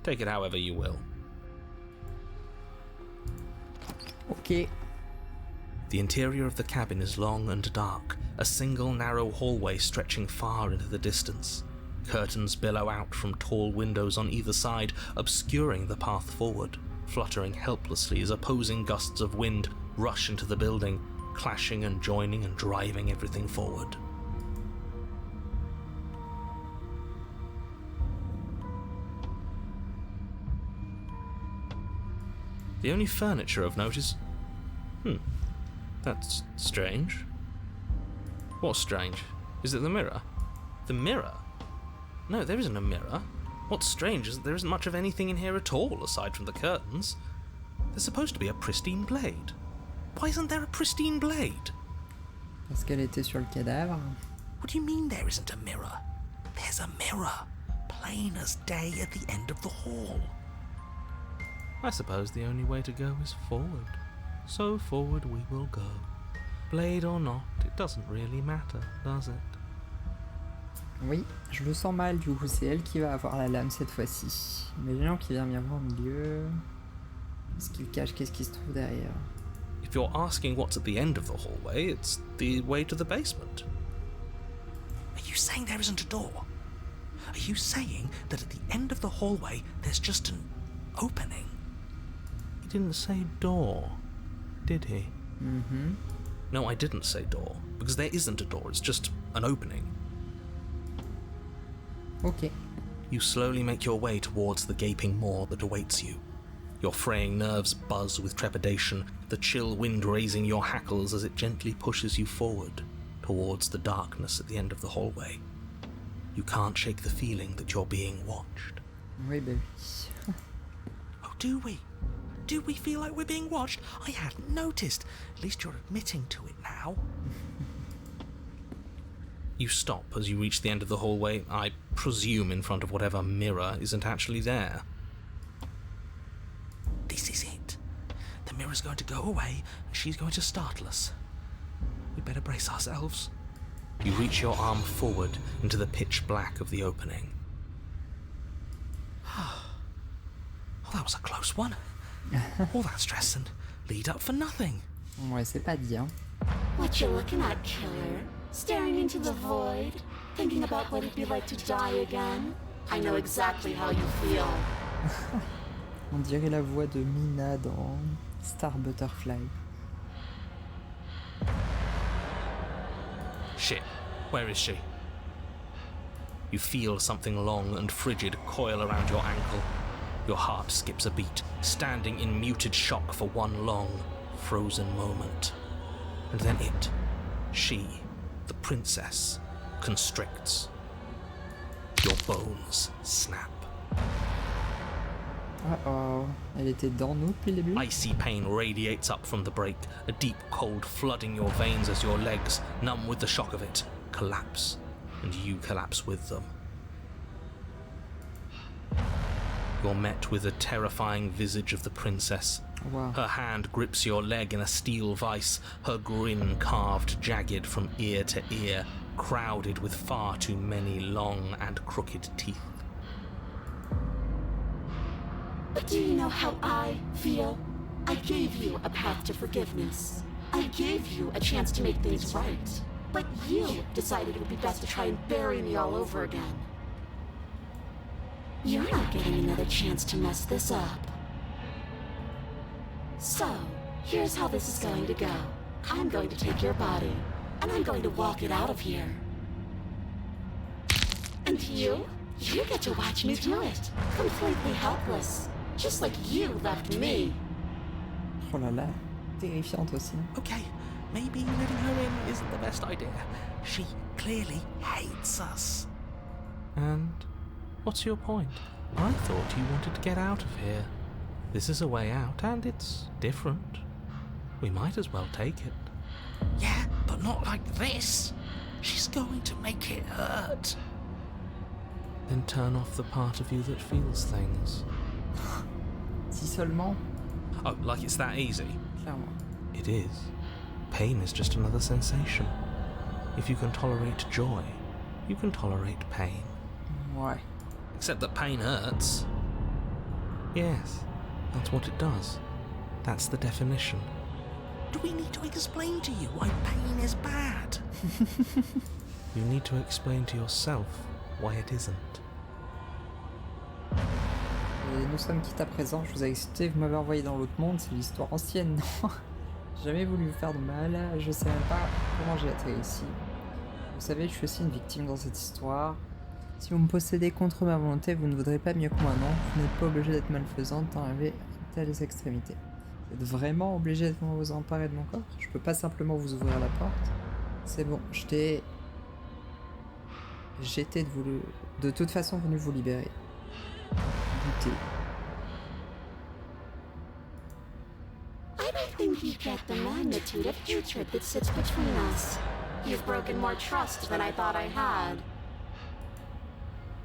Take it however you will. Ok. The interior of the cabin is long and dark, a single narrow hallway stretching far into the distance. Curtains billow out from tall windows on either side, obscuring the path forward, fluttering helplessly as opposing gusts of wind rush into the building, clashing and joining and driving everything forward. The only furniture of note is... That's strange. What's strange? Is it the mirror? The mirror? No, there isn't a mirror. What's strange is that there isn't much of anything in here at all, aside from the curtains. There's supposed to be a pristine blade. Why isn't there a pristine blade? Parce qu'elle était sur le cadavre. What do you mean there isn't a mirror? There's a mirror, plain as day at the end of the hall. I suppose the only way to go is forward. So forward we will go. Blade or not, it doesn't really matter, does it? Oui, je le sens mal du coup, c'est elle qui va avoir la lame cette fois-ci. Imaginons qu'il vient bien voir au milieu. Qu'est-ce qu'il cache, qu'est-ce qui se trouve derrière? If you're asking what's at the end of the hallway, it's the way to the basement. Are you saying there isn't a door? Are you saying that at the end of the hallway there's just an opening? He didn't say door, did he? Mm-hmm. No, I didn't say door, because there isn't a door, it's just an opening. Ok. You slowly make your way towards the gaping maw that awaits you. Your fraying nerves buzz with trepidation, the chill wind raising your hackles as it gently pushes you forward, towards the darkness at the end of the hallway. You can't shake the feeling that you're being watched. Oui, bah oui. Oh, do we? Do we feel like we're being watched? I hadn't noticed. At least you're admitting to it now. You stop as you reach the end of the hallway, I presume in front of whatever mirror isn't actually there. This is it. The mirror's going to go away, and she's going to startle us. We'd better brace ourselves. You reach your arm forward into the pitch black of the opening. Oh, that was a close one. All that stress and lead up for nothing. Ouais, c'est pas dit, hein. What you looking at, killer? Staring into the void? Thinking about what it'd be like to die again? I know exactly how you feel. On dirait la voix de Mina dans Star Butterfly. Shit, where is she? You feel something long and frigid coil around your ankle. Your heart skips a beat, standing in muted shock for one long, frozen moment. And then she, the princess, constricts. Your bones snap. Uh-oh. Elle était dans nous depuis le début? Icy pain radiates up from the break, a deep cold flooding your veins as your legs, numb with the shock of it, collapse, and you collapse with them. You're met with the terrifying visage of the princess. Wow. Her hand grips your leg in a steel vice, her grin carved jagged from ear to ear, crowded with far too many long and crooked teeth. But do you know how I feel? I gave you a path to forgiveness. I gave you a chance to make things right. But you decided it would be best to try and bury me all over again. You're not getting another chance to mess this up. So, here's how this is going to go. I'm going to take your body, and I'm going to walk it out of here. And you get to watch me do it, completely helpless, just like you left me. Oh là là, terrifiante aussi. Okay, maybe letting her in isn't the best idea. She clearly hates us. And what's your point? I thought you wanted to get out of here. This is a way out, and it's different. We might as well take it. Yeah, but not like this. She's going to make it hurt. Then turn off the part of you that feels things. Si seulement. Oh, like it's that easy? Clairement. It is. Pain is just another sensation. If you can tolerate joy, you can tolerate pain. Ouais. Except that pain hurts. Yes, that's what it does. That's the definition. Do we need to explain to you why pain is bad? You need to explain to yourself why it isn't. Et nous sommes quittes à présent, je vous ai excité, vous m'avez envoyé dans l'autre monde, c'est l'histoire ancienne, non? J'ai jamais voulu vous faire de mal, je sais même pas comment j'ai atterri ici. Vous savez, je suis aussi une victime dans cette histoire. Si vous me possédez contre ma volonté, vous ne voudrez pas mieux que moi, non? Vous n'êtes pas obligé d'être malfaisante d'en arriver à telles extrémités. Vous êtes vraiment obligé de vous emparer de mon corps? Je peux pas simplement vous ouvrir la porte? C'est bon, j'étais de toute façon venu vous libérer. Goûtez. I don't think you get the magnitude of hatred that sits between us. You've broken more trust than I thought I had.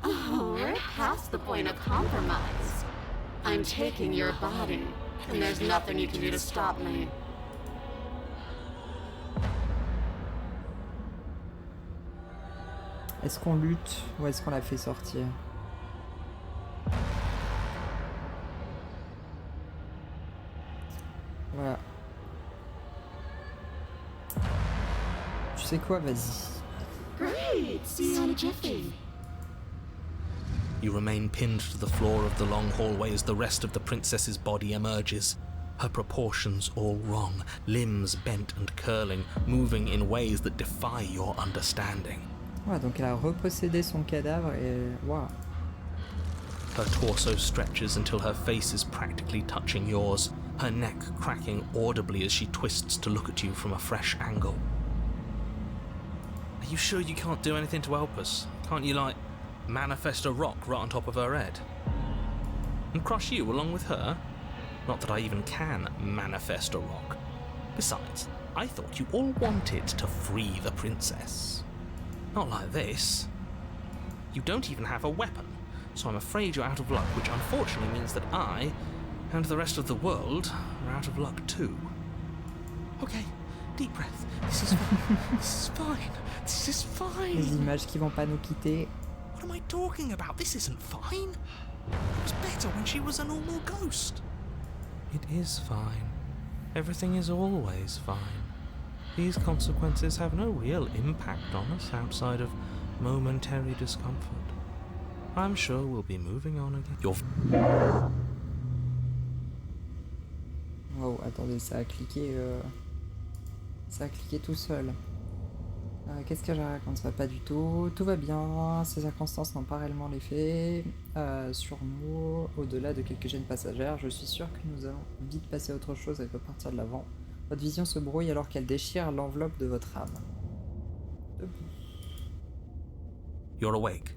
Oh, we're past the point of compromise. I'm taking your body, and there's nothing you can do to stop me. Est-ce qu'on lutte ou est-ce qu'on la fait sortir? Voilà. Tu sais quoi, vas-y. Great! See you in a jiffy. You remain pinned to the floor of the long hallway as the rest of the princess's body emerges. Her proportions all wrong, limbs bent and curling, moving in ways that defy your understanding. Ouais, donc elle a repossédé son cadavre et... Waouh. Her torso stretches until her face is practically touching yours, her neck cracking audibly as she twists to look at you from a fresh angle. Are you sure you can't do anything to help us? Can't you, like, manifest a rock right on top of her head? And crush you along with her? Not that I even can manifest a rock. Besides, I thought you all wanted to free the princess. Not like this. You don't even have a weapon, so I'm afraid you're out of luck, which unfortunately means that I, and the rest of the world, are out of luck too. Okay, deep breath. This is fine. This is fine. This is fine. Les images qui vont pas nous quitter. What am I talking about? This isn't fine. It was better when she was a normal ghost. It is fine. Everything is always fine. These consequences have no real impact on us outside of momentary discomfort. I'm sure we'll be moving on again. Oh, attendez, ça a cliqué... Ça a cliqué tout seul. Qu'est-ce que je raconte? Ça va pas du tout. Tout va bien. Ces circonstances n'ont pas réellement l'effet sur nous. Au-delà de quelques gênes passagères, je suis sûr que nous allons vite passer à autre chose et repartir de l'avant. Votre vision se brouille alors qu'elle déchire l'enveloppe de votre âme. You're awake.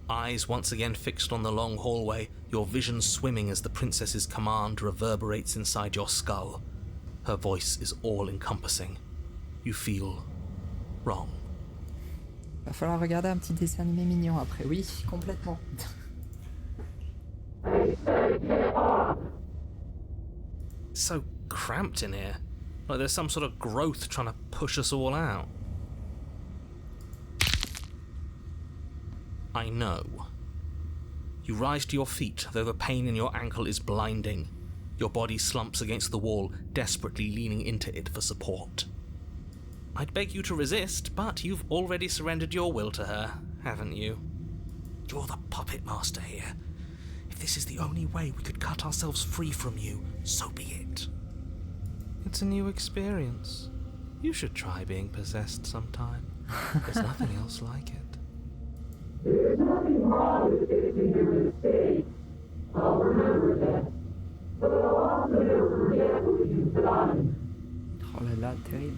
Eyes once again fixed on the long hallway, your vision swimming as the princess's command reverberates inside your skull. Her voice is all-encompassing. You feel wrong. Va falloir regarder un petit dessin animé mignon après. Oui, complètement. It's so cramped in here. Like there's some sort of growth trying to push us all out. I know. You rise to your feet, though the pain in your ankle is blinding. Your body slumps against the wall, desperately leaning into it for support. I'd beg you to resist, but you've already surrendered your will to her, haven't you? You're the puppet master here. If this is the only way we could cut ourselves free from you, so be it. It's a new experience. You should try being possessed sometime. There's nothing else like it. There's nothing wrong with fixing your mistake. I'll remember that. But I'll also never forget what you've done. Oh là là, terrible.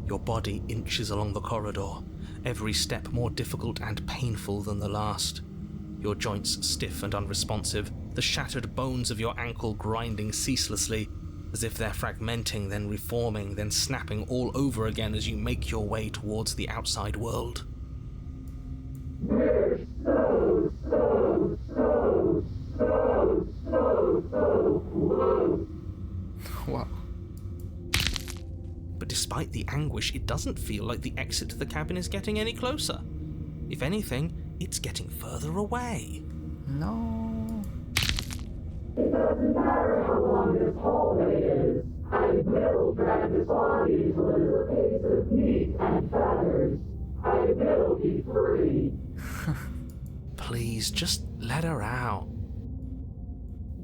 Your body inches along the corridor, every step more difficult and painful than the last. Your joints stiff and unresponsive, the shattered bones of your ankle grinding ceaselessly, as if they're fragmenting, then reforming, then snapping all over again as you make your way towards the outside world. We're so close. Wow. But despite the anguish, it doesn't feel like the exit to the cabin is getting any closer. If anything, it's getting further away. No. It doesn't matter how long this hallway is. I will drag this body till it is a piece of meat and feathers. I will be free. Please, just let her out.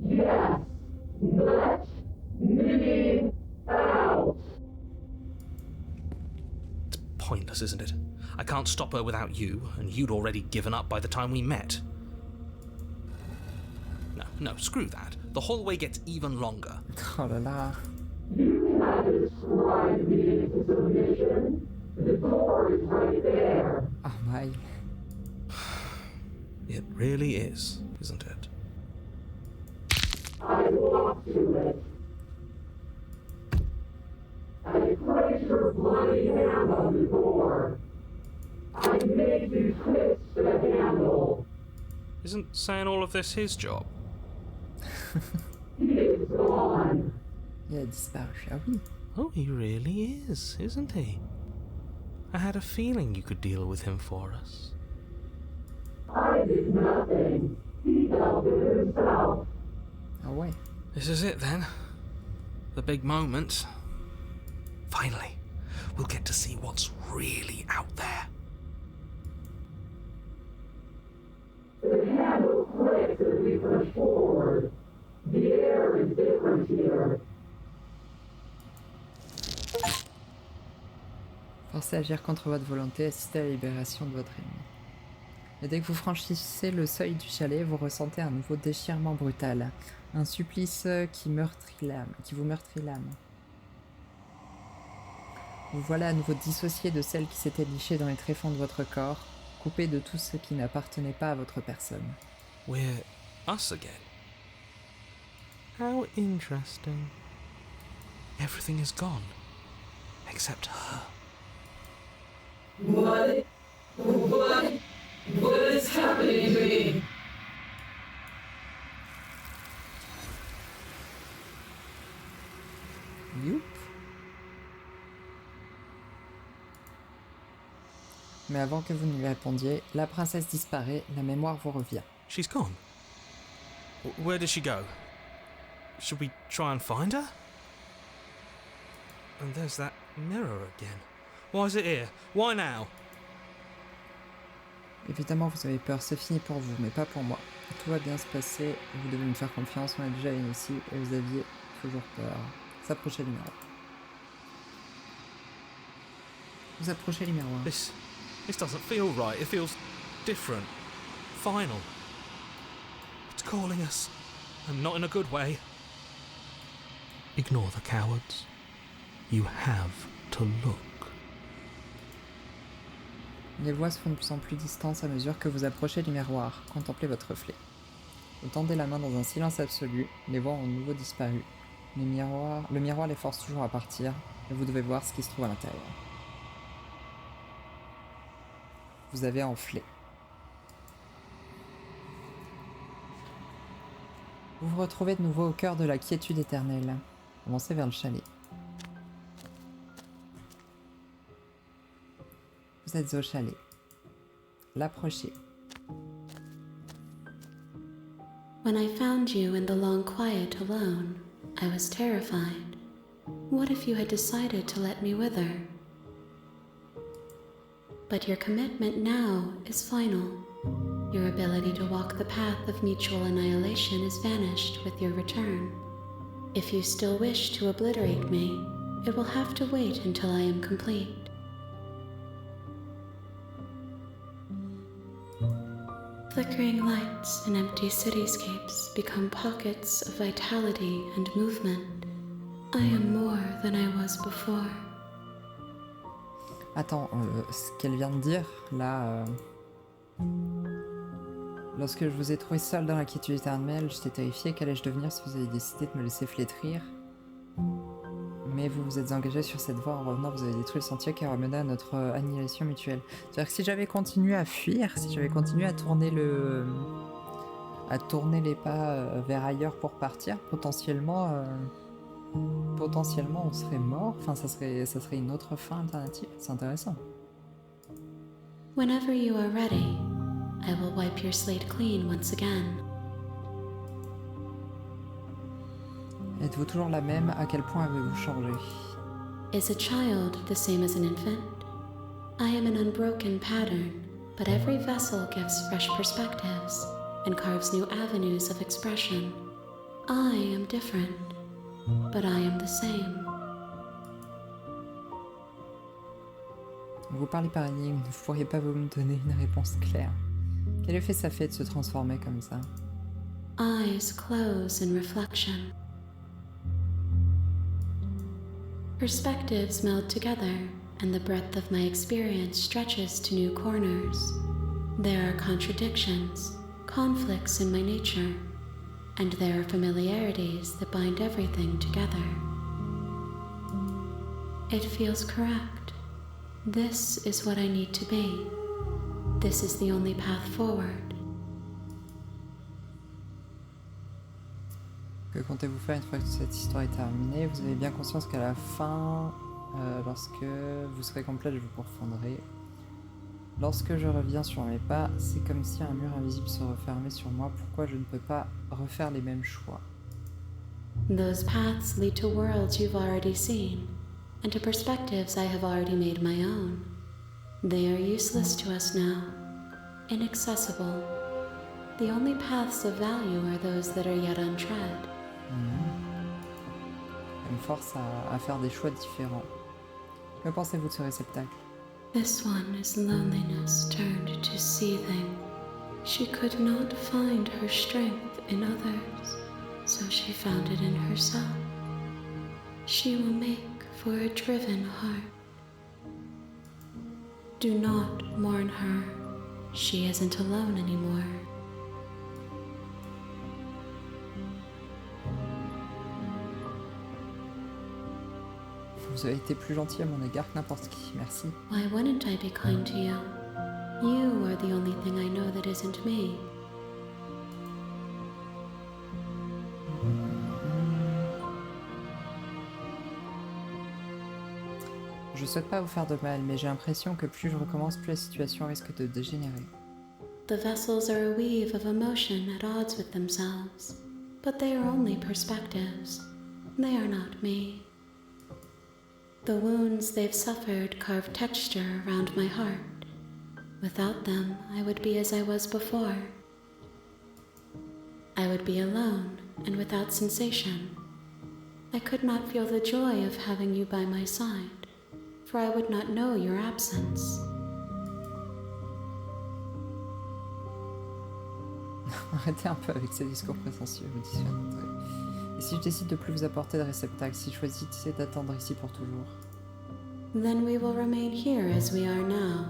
Yes, let me out. It's pointless, isn't it? I can't stop her without you, and you'd already given up by the time we met. No, screw that. The hallway gets even longer. Oh là là. You have described me into submission. The door is right there. Oh my. It really is, isn't it? I walk to it. I place your bloody hand on the door. I made you twist the handle. Isn't saying all of this his job? He is gone. Il a disparu. Ah oui. Oh, he really is, isn't he? I had a feeling you could deal with him for us. I did nothing. He dealt with himself. Ah ouais. This is it then. The big moment. Finally, we'll get to see what's really out there. The handle clicks as we push forward. The air is different here. Forcez à agir contre votre volonté, assistez à la libération de votre ennemi. Et dès que vous franchissez le seuil du chalet, vous ressentez un nouveau déchirement brutal. Un supplice qui vous meurtrit l'âme. Vous voilà à nouveau dissocié de celle qui s'était lichée dans les tréfonds de votre corps, coupé de tout ce qui n'appartenait pas à votre personne. We're us again. How interesting. Everything is gone. Except her. What is happening to me? Youp. Mais avant que vous ne lui répondiez, la princesse disparaît, la mémoire vous revient. She's gone. Where did she go? Should we try and find her? And there's that mirror again. Why is it here? Why now? Évidemment, vous avez peur, c'est fini pour vous, mais pas pour moi. Tout va bien se passer, vous devez me faire confiance, on est déjà ici, et vous aviez toujours peur. Vous approchez du miroir. Vous approchez du miroir. This doesn't feel right. It feels different. Final. It's calling us. And not in a good way. Ignore the cowards. You have to look. Les voix se font de plus en plus distantes à mesure que vous approchez du miroir. Contemplez votre reflet. Vous tendez la main dans un silence absolu, les voix ont de nouveau disparu. Le miroir les force toujours à partir, et vous devez voir ce qui se trouve à l'intérieur. Vous avez enflé. Vous vous retrouvez de nouveau au cœur de la quiétude éternelle. Avancez vers le chalet. Vous êtes au chalet. L'approchez. When I found you in the long quiet alone, I was terrified. What if you had decided to let me wither? But your commitment now is final. Your ability to walk the path of mutual annihilation is vanished with your return. If you still wish to obliterate me, It will have to wait until I am complete. Flickering lights and empty cityscapes become pockets of vitality and movement. I am more than I was before. Attends, ce qu'elle vient de dire, là... Lorsque je vous ai trouvé seul dans la quiétude éternelle, j'étais terrifié. Qu'allais-je devenir si vous avez décidé de me laisser flétrir? Mais vous vous êtes engagé sur cette voie. En revenant, vous avez détruit le sentier qui aurait mené à notre annihilation mutuelle. C'est-à-dire que si j'avais continué à fuir, si j'avais continué à tourner les pas vers ailleurs pour partir, potentiellement on serait mort. Enfin, ça serait une autre fin alternative. C'est intéressant. Whenever you are ready, I will wipe your slate clean once again. Êtes-vous toujours la même? À quel point avez-vous changé? Is a child the same as an infant? I am an unbroken pattern, but every vessel gives fresh perspectives and carves new avenues of expression. I am different, but I am the same. Vous parlez par énigme, ne pourriez pas vous me donner une réponse claire? Quel effet ça fait de se transformer comme ça? Eyes close in reflection. Perspectives meld together, and the breadth of my experience stretches to new corners. There are contradictions, conflicts in my nature, and there are familiarities that bind everything together. It feels correct. This is what I need to be. This is the only path forward. Que comptez-vous faire une fois que cette histoire est terminée? Vous avez bien conscience qu'à la fin, lorsque vous serez complète, je vous pourfendrai. Lorsque je reviens sur mes pas, c'est comme si un mur invisible se refermait sur moi. Pourquoi je ne peux pas refaire les mêmes choix? Those paths lead to worlds you've already seen, and to perspectives I have already made my own. They are useless to us now, inaccessible. The only paths of value are those that are yet untread. Elle me force à faire des choix différents. Que pensez-vous de ce réceptacle? This one is loneliness turned to seething. She could not find her strength in others, so she found it in herself. She will make for a driven heart. Do not mourn her. She isn't alone anymore. Vous avez été plus gentil à mon égard que n'importe qui, merci. Why wouldn't I be kind to you? You are the only thing I know that isn't me. Je souhaite pas vous faire de mal, mais j'ai l'impression que plus je recommence, plus la situation risque de dégénérer. The vessels are a weave of emotion at odds with themselves, but they are only perspectives. They are not me. The wounds they've suffered carve texture around my heart. Without them, I would be as I was before. I would be alone and without sensation. I could not feel the joy of having you by my side, for I would not know your absence. Arrêtez un peu avec ces discours prétentieux, vous dissuaderai. Et si je décide de plus vous apporter de réceptacle, si je choisissez d'attendre ici pour toujours? Then we will remain here as we are now,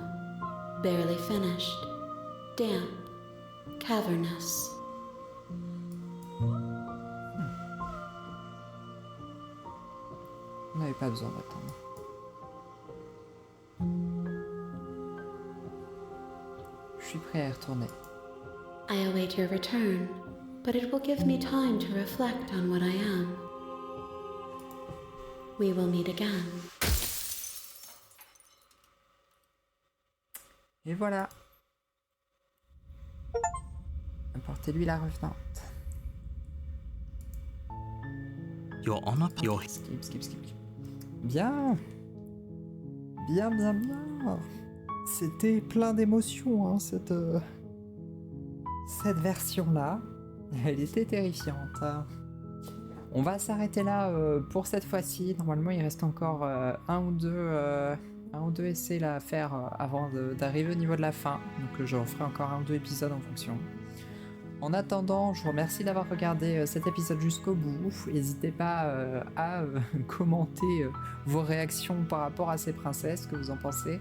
barely finished, damp, cavernous. Vous n'avez pas besoin d'attendre. Je suis prêt à y retourner. I await your return, but it will give me time to reflect on what I am. We will meet again. Et voilà. Apportez-lui la revenante. Your honor, your Skip. Bien. Bien. C'était plein d'émotions, hein, cette version-là. Elle était terrifiante. On va s'arrêter là pour cette fois-ci. Normalement, il reste encore un ou deux essais là à faire avant d'arriver au niveau de la fin. Donc je referai encore un ou deux épisodes en fonction. En attendant, je vous remercie d'avoir regardé cet épisode jusqu'au bout. N'hésitez pas à commenter vos réactions par rapport à ces princesses, ce que vous en pensez.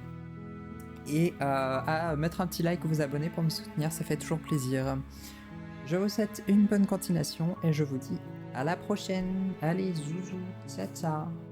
Et à mettre un petit like ou vous abonner pour me soutenir, ça fait toujours plaisir. Je vous souhaite une bonne continuation et je vous dis à la prochaine. Allez, zouzou, ciao ciao.